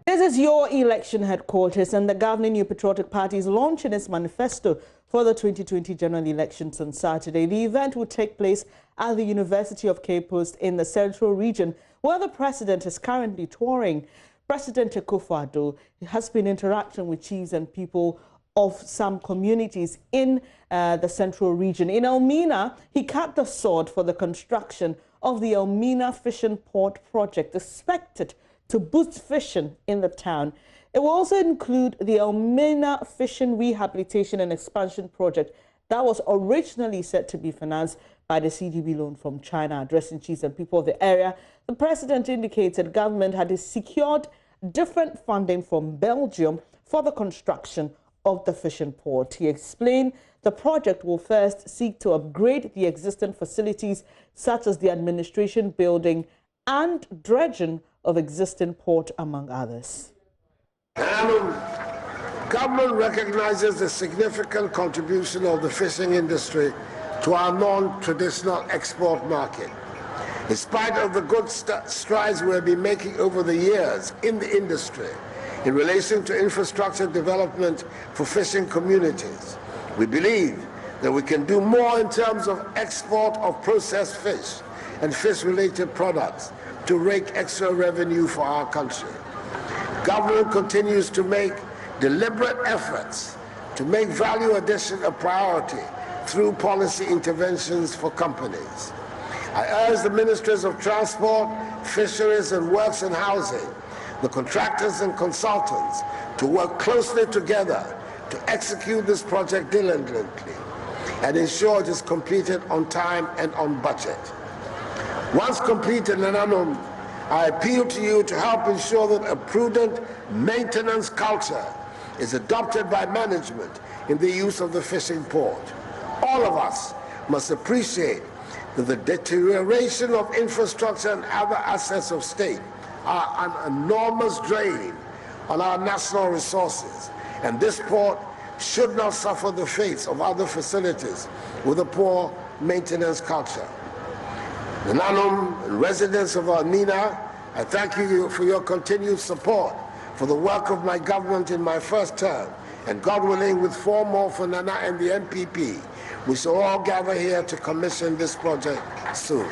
This is your election headquarters, and the governing New Patriotic Party is launching its manifesto for the 2020 general elections on Saturday. The event will take place at the University of Cape Coast in the Central Region, where the president is currently touring. President Akufo-Addo has been interacting with chiefs and people of some communities in the Central Region. In Elmina, he cut the sword for the construction of the Elmina Fishing Port project, expected to boost fishing in the town. It will also include the Elmina Fishing Rehabilitation and Expansion Project that was originally set to be financed by the CDB loan from China. Addressing chiefs and people of the area, the president indicated government had secured different funding from Belgium for the construction of the fishing port. He explained the project will first seek to upgrade the existing facilities such as the administration building and dredging of existing port, among others. Government recognizes the significant contribution of the fishing industry to our non-traditional export market. In spite of the good strides we have been making over the years in the industry in relation to infrastructure development for fishing communities, we believe that we can do more in terms of export of processed fish and fish-related products to rake extra revenue for our country. Government continues to make deliberate efforts to make value addition a priority through policy interventions for companies. I urge the Ministries of Transport, Fisheries and Works and Housing, the contractors and consultants to work closely together to execute this project diligently and ensure it is completed on time and on budget. Once completed, I appeal to you to help ensure that a prudent maintenance culture is adopted by management in the use of the fishing port. All of us must appreciate that the deterioration of infrastructure and other assets of state are an enormous drain on our national resources, and this port should not suffer the fate of other facilities with a poor maintenance culture. The residents of Elmina, I thank you for your continued support for the work of my government in my first term, and God willing, with 4 more for Nana and the NPP, we shall all gather here to commission this project soon.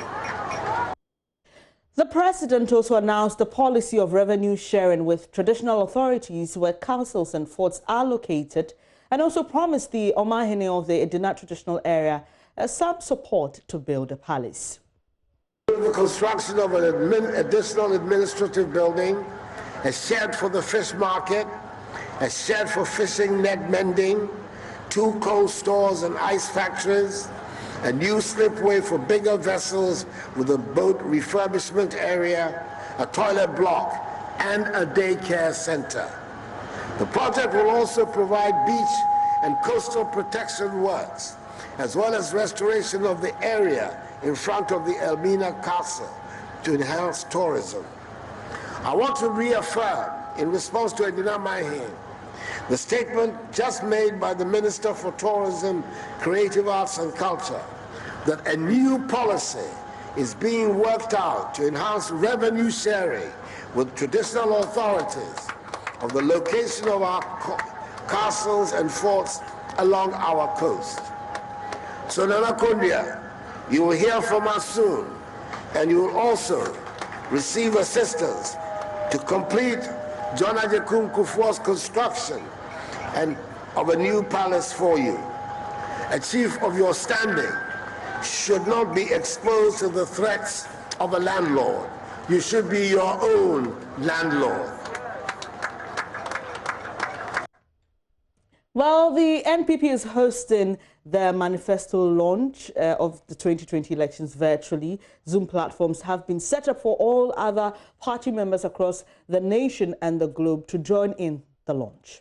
The president also announced the policy of revenue sharing with traditional authorities where castles and forts are located, and also promised the Omahene of the Edina traditional area some support to build a palace. The construction of an additional administrative building, a shed for the fish market, a shed for fishing net mending, 2 cold stores and ice factories, a new slipway for bigger vessels with a boat refurbishment area, a toilet block, and a daycare center. The project will also provide beach and coastal protection works, as well as restoration of the area in front of the Elmina Castle to enhance tourism. I want to reaffirm, in response to Edina Mahin, the statement just made by the Minister for Tourism, Creative Arts and Culture, that a new policy is being worked out to enhance revenue sharing with traditional authorities of the location of our castles and forts along our coast. So Nana Kondia, you will hear from us soon, and you will also receive assistance to complete John Ajekun Kufuor's construction and of a new palace for you. A chief of your standing should not be exposed to the threats of a landlord. You should be your own landlord. Well, the NPP is hosting the manifesto launch of the 2020 elections virtually. Zoom platforms have been set up for all other party members across the nation and the globe to join in the launch.